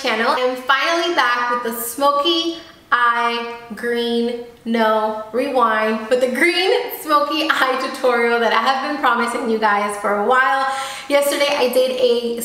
channel. I'm finally back with the Smoky Eye Green, no, rewind, but the green smoky eye tutorial that I have been promising you guys for a while. Yesterday I did an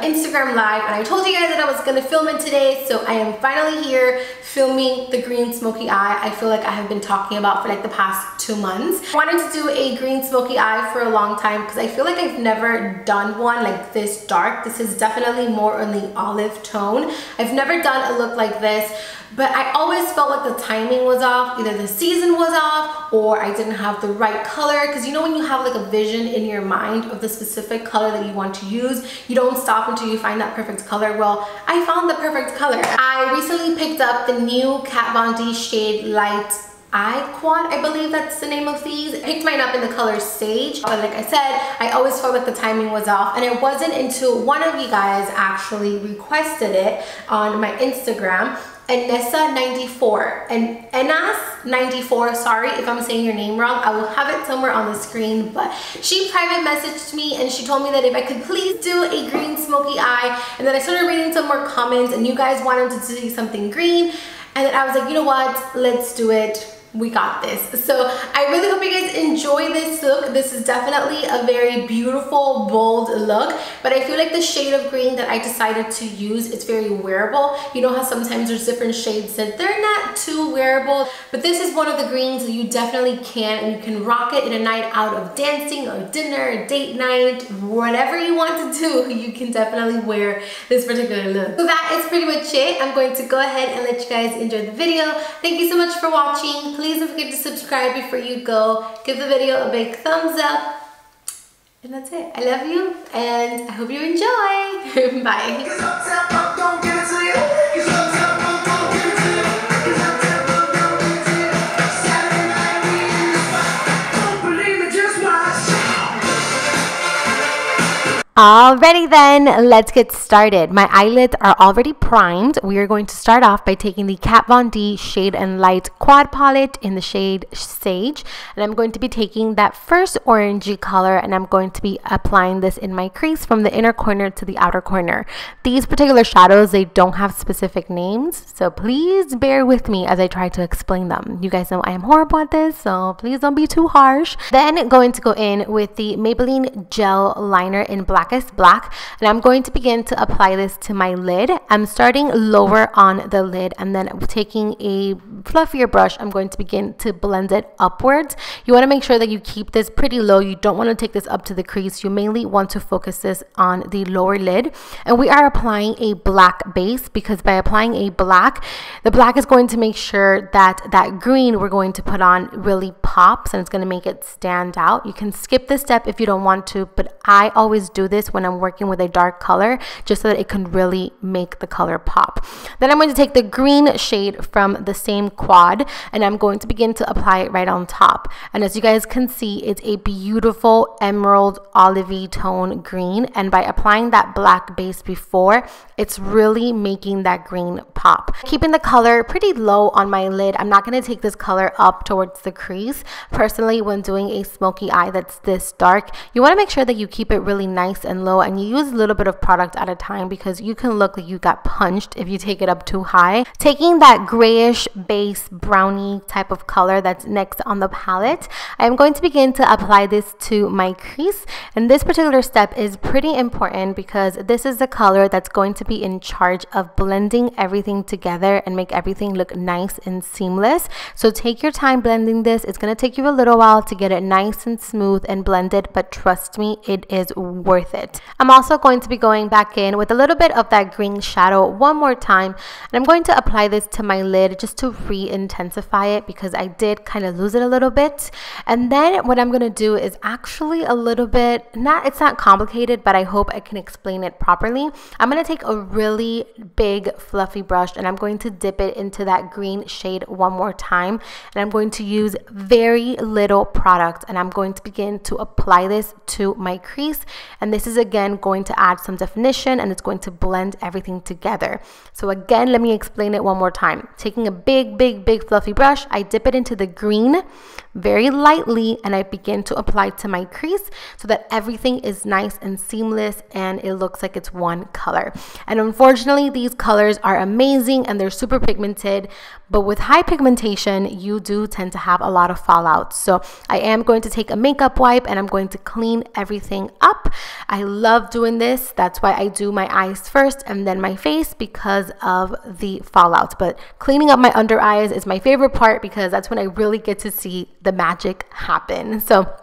Instagram live, and I told you guys that I was gonna film it today, so I am finally here filming the green smoky eye. I feel like I have been talking about for like the past 2 months. I wanted to do a green smoky eye for a long time because I feel like I've never done one like this dark. This is definitely more on the olive tone. I've never done a look like this, but I always felt like the timing was off. Either the season was off or I didn't have the right color, because you know when you have like a vision in your mind of the specific color that you want to use, you don't stop until you find that perfect color. Well, I found the perfect color. I recently picked up the new Kat Von D shade Light IIKONN, I believe that's the name of these. I picked mine up in the color Sage, but like I said, I always felt like the timing was off, and it wasn't until one of you guys actually requested it on my Instagram. Enessa94 and Enas94, sorry if I'm saying your name wrong. I will have it somewhere on the screen, but she private messaged me and she told me that if I could please do a green smoky eye, and then I started reading some more comments and you guys wanted to see something green, and then I was like, you know what, let's do it. We got this. So I really hope you guys enjoy this look. This is definitely a very beautiful, bold look, but I feel like the shade of green that I decided to use, it's very wearable. You know how sometimes there's different shades that they're not too wearable, but this is one of the greens that you definitely can, and you can rock it in a night out of dancing or dinner, date night, whatever you want to do, you can definitely wear this particular look. So that is pretty much it. I'm going to go ahead and let you guys enjoy the video. Thank you so much for watching. Please don't forget to subscribe before you go. Give the video a big thumbs up. And that's it. I love you and I hope you enjoy. Bye. Alrighty then, let's get started. My eyelids are already primed. We are going to start off by taking the Kat Von D Shade and Light Quad Palette in the shade Sage, and I'm going to be taking that first orangey color, and I'm going to be applying this in my crease from the inner corner to the outer corner. These particular shadows, they don't have specific names, so please bear with me as I try to explain them. You guys know I am horrible at this, so please don't be too harsh. Then going to go in with the Maybelline Gel Liner in Blackest Black, and I'm going to begin to apply this to my lid. I'm starting lower on the lid, and then taking a fluffier brush, I'm going to begin to blend it upwards. You want to make sure that you keep this pretty low. You don't want to take this up to the crease. You mainly want to focus this on the lower lid, and we are applying a black base, because by applying a black, the black is going to make sure that that green we're going to put on really pops, and it's going to make it stand out. You can skip this step if you don't want to, but I always do this when I'm working with a dark color, just so that it can really make the color pop. Then I'm going to take the green shade from the same quad, and I'm going to begin to apply it right on top. And as you guys can see, it's a beautiful emerald olivey tone green, and by applying that black base before, it's really making that green pop. Keeping the color pretty low on my lid, I'm not going to take this color up towards the crease. Personally, when doing a smoky eye that's this dark, you want to make sure that you keep it really nice and low, and you use a little bit of product at a time, because you can look like you got punched if you take it up too high. Taking that grayish base brownie type of color that's next on the palette, I'm going to begin to apply this to my crease, and this particular step is pretty important because this is the color that's going to be in charge of blending everything together and make everything look nice and seamless. So take your time blending this. It's going to take you a little while to get it nice and smooth and blended, but trust me, it is worth it. I'm also going to be going back in with a little bit of that green shadow one more time, and I'm going to apply this to my lid just to re-intensify it, because I did kind of lose it a little bit. And then what I'm going to do is actually a little bit, it's not complicated, but I hope I can explain it properly. I'm going to take a really big fluffy brush, and I'm going to dip it into that green shade one more time, and I'm going to use very little product, and I'm going to begin to apply this to my crease. And this is again going to add some definition, and it's going to blend everything together. So again, let me explain it one more time. Taking a big fluffy brush, I dip it into the green, very lightly, and I begin to apply to my crease so that everything is nice and seamless and it looks like it's one color. And unfortunately, these colors are amazing and they're super pigmented, but with high pigmentation, you do tend to have a lot of fallout. So I am going to take a makeup wipe and I'm going to clean everything up. I love doing this. That's why I do my eyes first and then my face, because of the fallout. But cleaning up my under eyes is my favorite part because that's when I really get to see the magic happen. So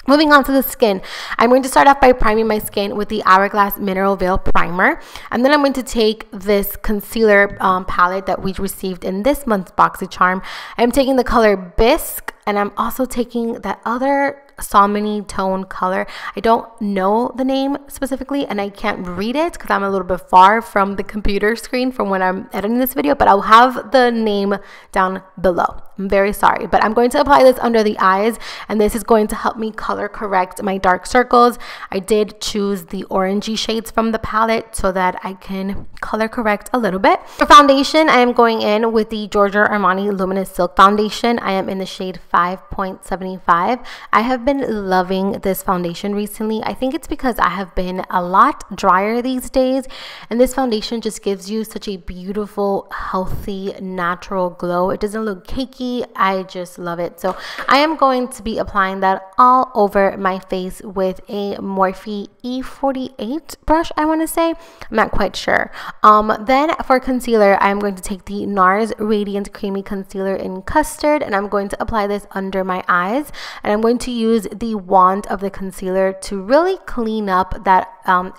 moving on to the skin, I'm going to start off by priming my skin with the Hourglass Mineral Veil Primer. And then I'm going to take this concealer palette that we received in this month's BoxyCharm. I'm taking the color Bisque, and I'm also taking that other salmon tone color. I don't know the name specifically and I can't read it because I'm a little bit far from the computer screen from when I'm editing this video, but I'll have the name down below. I'm very sorry, but I'm going to apply this under the eyes, and this is going to help me color correct my dark circles. I did choose the orangey shades from the palette so that I can color correct a little bit. For foundation, I am going in with the Giorgio Armani Luminous Silk Foundation. I am in the shade 5.75. I have been loving this foundation recently. I think it's because I have been a lot drier these days, and this foundation just gives you such a beautiful, healthy, natural glow. It doesn't look cakey. I just love it. So I am going to be applying that all over my face with a Morphe E48 brush, I want to say. I'm not quite sure. Then for concealer, I'm going to take the Nars Radiant Creamy Concealer in Custard, and I'm going to apply this under my eyes, and I'm going to use the wand of the concealer to really clean up that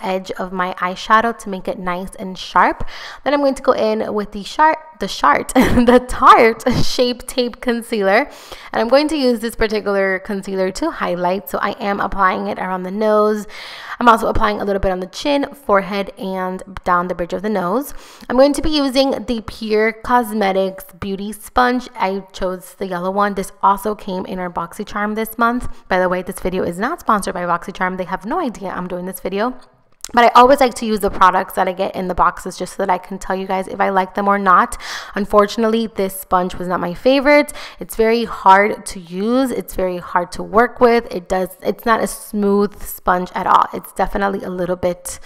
edge of my eyeshadow to make it nice and sharp. Then I'm going to go in with the Tarte Shape Tape Concealer, and I'm going to use this particular concealer to highlight, so I am applying it around the nose. I'm also applying a little bit on the chin, forehead, and down the bridge of the nose. I'm going to be using the Pure Cosmetics Beauty Sponge. I chose the yellow one. This also came in our BoxyCharm this month. By the way, this video is not sponsored by BoxyCharm. They have no idea I'm doing this video. But I always like to use the products that I get in the boxes just so that I can tell you guys if I like them or not. Unfortunately, this sponge was not my favorite. It's very hard to use. It's very hard to work with. It's not a smooth sponge at all. It's definitely a little bit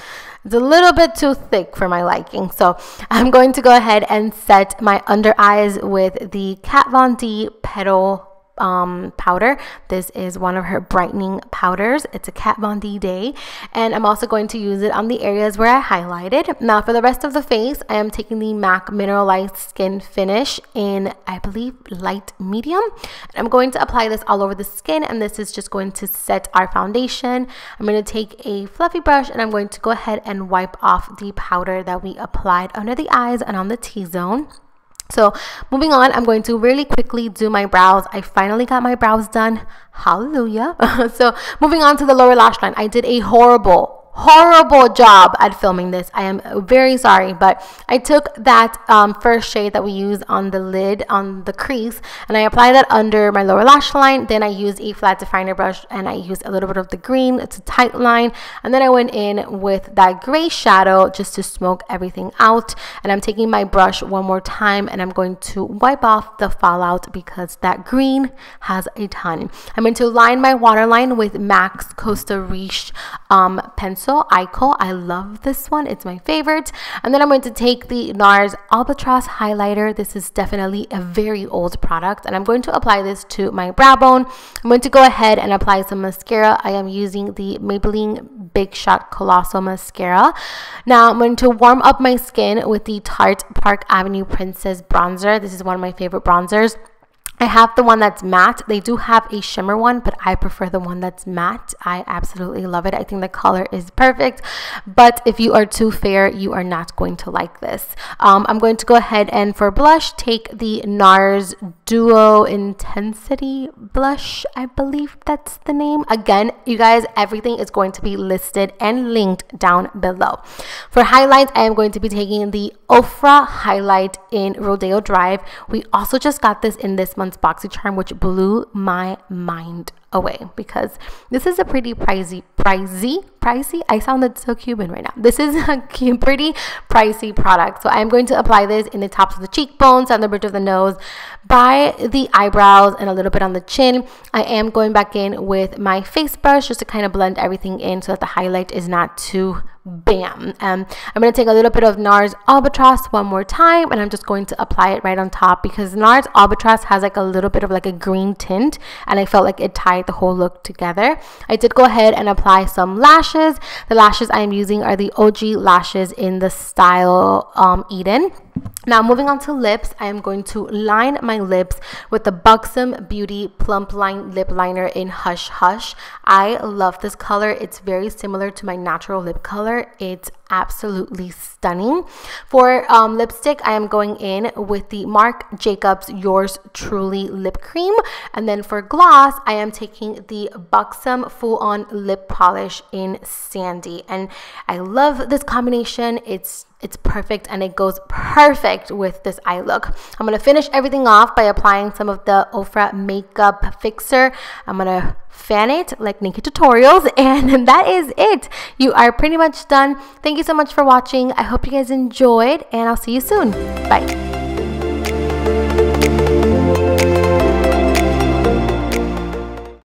too thick for my liking. So I'm going to go ahead and set my under eyes with the Kat Von D Petal powder. This is one of her brightening powders. It's a Kat Von D Day, and I'm also going to use it on the areas where I highlighted. Now for the rest of the face, I am taking the MAC Mineralized Skin Finish in, I believe, light medium. I'm going to apply this all over the skin, and this is just going to set our foundation. I'm going to take a fluffy brush and I'm going to go ahead and wipe off the powder that we applied under the eyes and on the T-zone. So moving on, I'm going to really quickly do my brows. I finally got my brows done. Hallelujah. So moving on to the lower lash line, I did a horrible job at filming this. I am very sorry, but I took that first shade that we use on the lid, on the crease, and I applied that under my lower lash line. Then I used a flat definer brush and I used a little bit of the green to tight line, and then I went in with that gray shadow just to smoke everything out. And I'm taking my brush one more time and I'm going to wipe off the fallout because that green has a ton. I'm going to line my waterline with MAC's Costa Riche pencil. IIKONN. I love this one. It's my favorite. And then I'm going to take the Nars Albatross highlighter. This is definitely a very old product, and I'm going to apply this to my brow bone. I'm going to go ahead and apply some mascara. I am using the Maybelline Big Shot Colossal Mascara. Now I'm going to warm up my skin with the Tarte Park Avenue Princess bronzer. This is one of my favorite bronzers. I have the one that's matte. They do have a shimmer one, but I prefer the one that's matte. I absolutely love it. I think the color is perfect, but if you are too fair, you are not going to like this. I'm going to go ahead and for blush, take the Nars Duo Intensity Blush. I believe that's the name. Again, you guys, everything is going to be listed and linked down below. For highlight, I am going to be taking the OFRA highlight in Rodeo Drive. We also just got this in this month's BoxyCharm, which blew my mind. away, because this is a pretty pricey. I sounded so Cuban right now. This is a pretty pricey product. So I'm going to apply this in the tops of the cheekbones, on the bridge of the nose, by the eyebrows, and a little bit on the chin. I am going back in with my face brush just to kind of blend everything in so that the highlight is not too bam. I'm going to take a little bit of Nars Albatross one more time, and I'm just going to apply it right on top, because Nars Albatross has like a little bit of like a green tint, and I felt like it tied the whole look together. I did go ahead and apply some lashes. The lashes I am using are the OG lashes in the style Eden. Now moving on to lips, I am going to line my lips with the Buxom Beauty Plump Line Lip Liner in Hush Hush. I love this color. It's very similar to my natural lip color. It's absolutely stunning. For lipstick, I am going in with the Marc Jacobs Yours Truly Lip Cream. And then for gloss, I am taking the Buxom Full On Lip Polish in Sandy. And I love this combination. It's perfect, and it goes perfect with this eye look. I'm going to finish everything off by applying some of the OFRA Makeup Fixer. I'm going to fan it like Naked Tutorials, and that is it. You are pretty much done. Thank you so much for watching. I hope you guys enjoyed, and I'll see you soon. Bye.